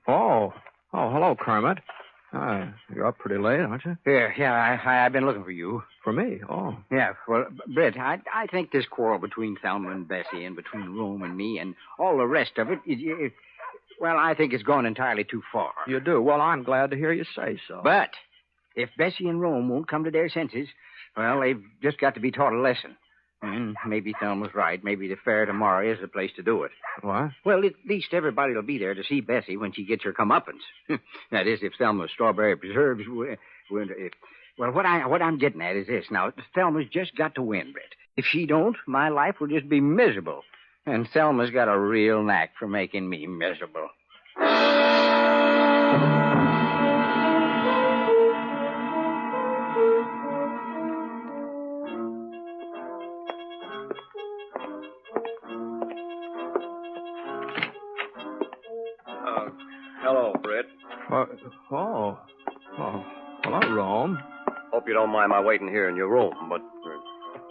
Oh, hello, Kermit. You're up pretty late, aren't you? Yeah, I've been looking for you. For me? Oh. Yeah, well, Britt, I think this quarrel between Thelma and Bessie and between Rome and me and all the rest of it, well, I think it's gone entirely too far. You do? Well, I'm glad to hear you say so. But if Bessie and Rome won't come to their senses, well, they've just got to be taught a lesson. And maybe Thelma's right. Maybe the fair tomorrow is the place to do it. What? Well, at least everybody will be there to see Bessie when she gets her comeuppance. That is, if Thelma's strawberry preserves... Well, what I'm getting at is this. Now, Thelma's just got to win, Britt. If she don't, my life will just be miserable. And Thelma's got a real knack for making me miserable. Hello, Britt. Hello, Rome. Hope you don't mind my waiting here in your room, but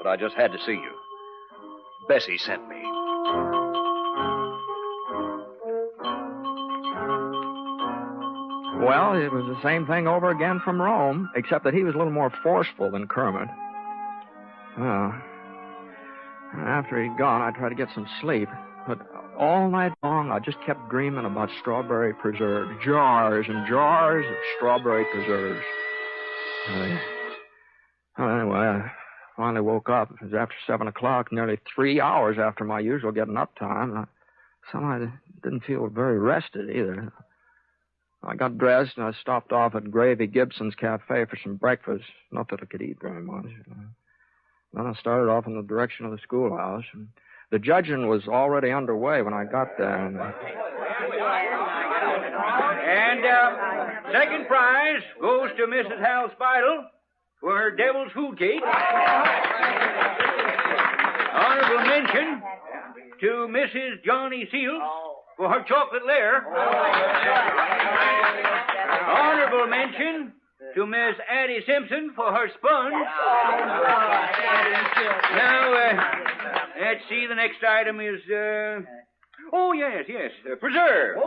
I just had to see you. Bessie sent me. Well, it was the same thing over again from Rome, except that he was a little more forceful than Kermit. After he'd gone, I tried to get some sleep, but all night long, I just kept dreaming about strawberry preserves. Jars and jars of strawberry preserves. Anyway, I finally woke up. It was after 7 o'clock, nearly 3 hours after my usual getting up time. Somehow I didn't feel very rested either. I got dressed and I stopped off at Gravy Gibson's Cafe for some breakfast. Not that I could eat very much. Then I started off in the direction of the schoolhouse. And the judging was already underway when I got there. And second prize goes to Mrs. Hal Spidle for her devil's food cake. Honorable mention to Mrs. Johnny Seal for her chocolate lair. Honorable mention to Miss Addie Simpson for her sponge. Now, let's see, the next item is Oh, yes. Preserve.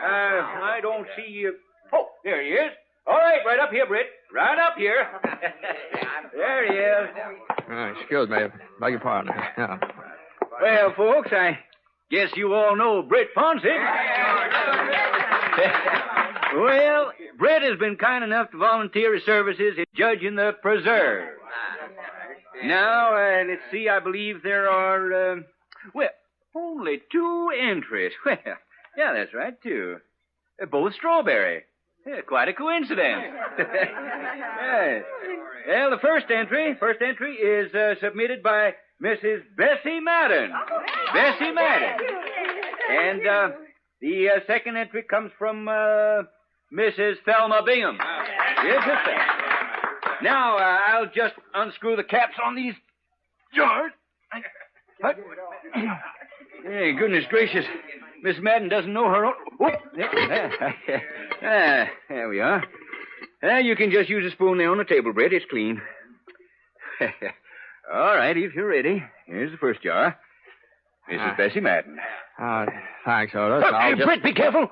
I don't see... Oh, there he is. All right up here, Britt. Right up here. There he is. Excuse me. Beg your pardon. Yeah. Well, folks, I guess you all know Britt Ponset. Well, Britt has been kind enough to volunteer his services in judging the preserve. Now, let's see, I believe there are, only 2 entries. Well, yeah, that's right, 2. Both strawberry. Yeah, quite a coincidence. Yes. Well, the first entry is submitted by Mrs. Bessie Madden. Bessie Madden. And the second entry comes from Mrs. Thelma Bingham. Yes, sir. Now, I'll just unscrew the caps on these jars. Hey, goodness gracious. Miss Madden doesn't know her own... Whoop. There we are. You can just use a spoon there on the table, Britt. It's clean. All right, if you're ready. Here's the first jar. Mrs. Bessie Madden. Thanks, Otis. Britt, be careful.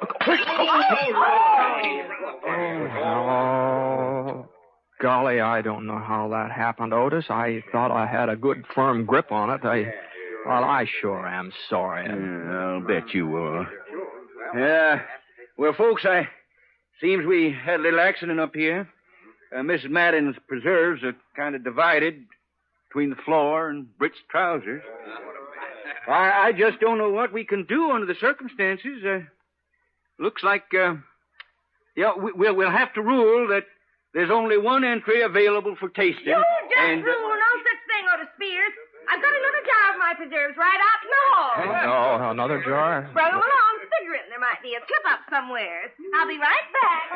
Oh, golly, I don't know how that happened, Otis. I thought I had a good, firm grip on it. I sure am sorry. I'll bet you are. Yeah. Well, folks, seems we had a little accident up here. Mrs. Madden's preserves are kind of divided between the floor and Britt's trousers. I just don't know what we can do under the circumstances. Looks like, we'll have to rule that there's only one entry available for tasting. You just rule no such thing, Otis Spears. I've got another jar of my preserves right out in the hall. Oh, another jar? Bring them along, figuring there might be a slip-up somewhere. I'll be right back.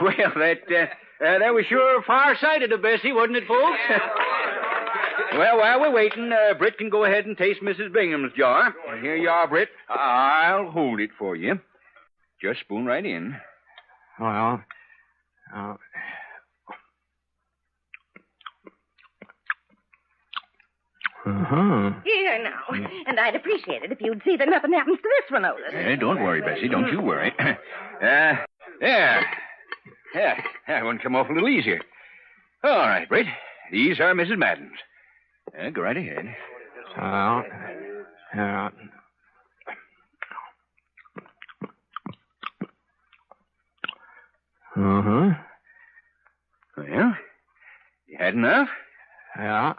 Well, that was sure far-sighted of Bessie, wasn't it, folks? Well, while we're waiting, Britt can go ahead and taste Mrs. Bingham's jar. Here you are, Britt. I'll hold it for you. Just spoon right in. Well, Here now. And I'd appreciate it if you'd see that nothing happens to this one, Otis. Don't worry, Bessie. Don't you worry. There. Yeah, that one come off a little easier. All right, Britt. These are Mrs. Madden's. Go right ahead. Yeah. Well, you had enough? Yeah.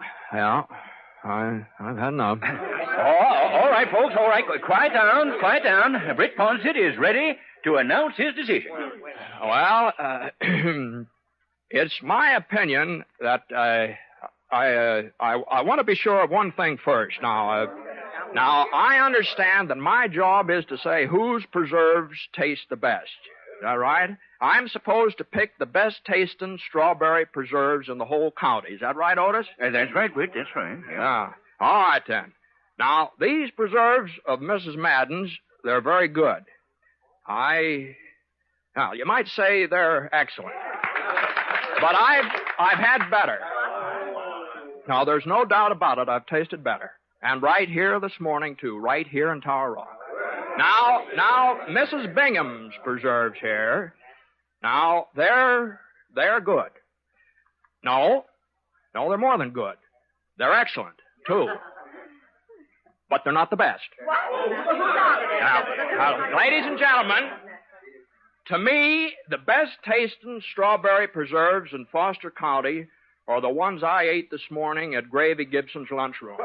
I've had enough. All right, folks, all right. Quiet down. Britt Ponset is ready to announce his decision. Well, it's my opinion that I want to be sure of one thing first. Now, I understand that my job is to say whose preserves taste the best. Is that right? I'm supposed to pick the best-tasting strawberry preserves in the whole county. Is that right, Otis? That's right, Britt. That's right. Yeah. All right, then. Now, these preserves of Mrs. Madden's, they're very good. Now, you might say they're excellent. But I've had better. Now, there's no doubt about it. I've tasted better. And right here this morning, too. Right here in Tower Rock. Now, Mrs. Bingham's preserves here, now, they're good. No, they're more than good. They're excellent, too. But they're not the best. Now, ladies and gentlemen, to me, the best-tasting strawberry preserves in Foster County are the ones I ate this morning at Gravy Gibson's lunchroom.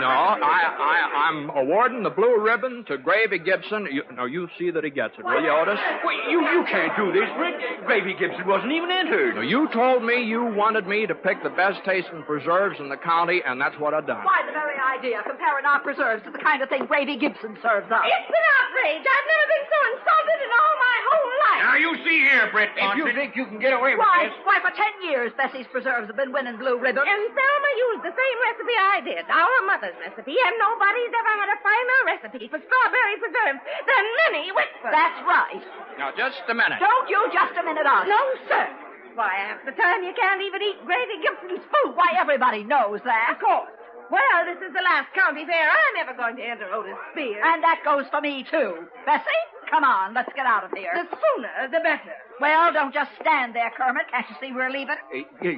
No, I'm awarding the blue ribbon to Gravy Gibson. You see that he gets it, will you, Otis? Wait, you can't do this, Britt. Gravy Gibson wasn't even entered. No, you told me you wanted me to pick the best-tasting preserves in the county, and that's what I've done. Why, the very idea, comparing our preserves to the kind of thing Gravy Gibson serves us. It's an outrage. I've never been so insulted in all my whole life. Now, you see here, Britt Ponset. If you think you can get away with this... Why, for 10 years, Bessie's preserves have been winning blue ribbons. And Thelma used the same recipe I did, our mother's recipe, and nobody's ever had a finer recipe for strawberry preserves than Minnie Whitford. That's right. Now, just a minute. Don't you just a minute us. No, sir. Why, half the time you can't even eat Gravy Gibson's food. Why, everybody knows that. Of course. Well, this is the last county fair I'm ever going to enter, Otis Spears. And that goes for me, too. Bessie, come on, let's get out of here. The sooner, the better. Well, don't just stand there, Kermit. Can't you see we're leaving?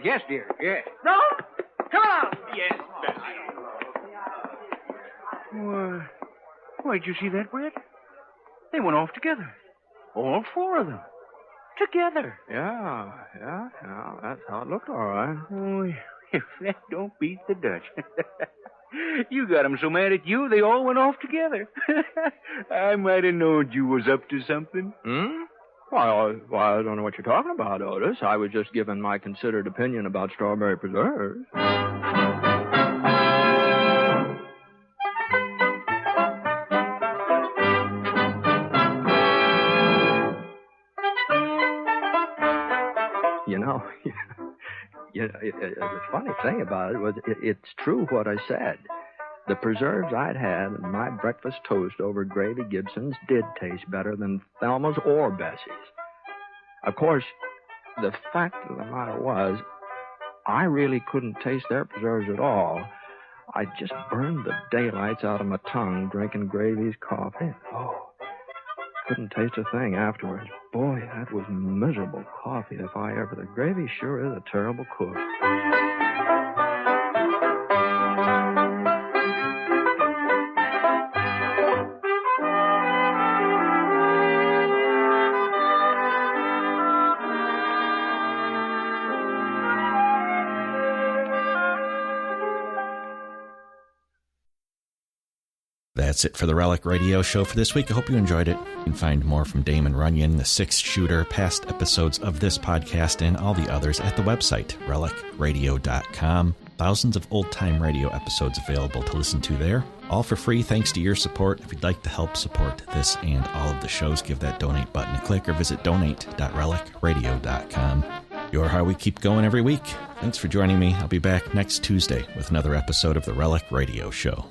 Yes, dear, yes. No? Come on. Yes, Why, did you see that, Brett? They went off together. All four of them. Together. Yeah, that's how it looked, all right. Oh, if that don't beat the Dutch. You got 'em so mad at you, they all went off together. I might have known you was up to something. Well, I don't know what you're talking about, Otis. I was just giving my considered opinion about strawberry preserves. You know, the funny thing about it was it's true what I said. The preserves I'd had and my breakfast toast over Gravy Gibson's did taste better than Thelma's or Bessie's. Of course, the fact of the matter was, I really couldn't taste their preserves at all. I just burned the daylights out of my tongue drinking Gravy's coffee. Oh, couldn't taste a thing afterwards. Boy, that was miserable coffee if I ever... The Gravy sure is a terrible cook. That's it for the Relic Radio Show for this week. I hope you enjoyed it. You can find more from Damon Runyon, the Six Shooter, past episodes of this podcast, and all the others at the website, relicradio.com. Thousands of old-time radio episodes available to listen to there. All for free, thanks to your support. If you'd like to help support this and all of the shows, give that donate button a click or visit donate.relicradio.com. You're how we keep going every week. Thanks for joining me. I'll be back next Tuesday with another episode of the Relic Radio Show.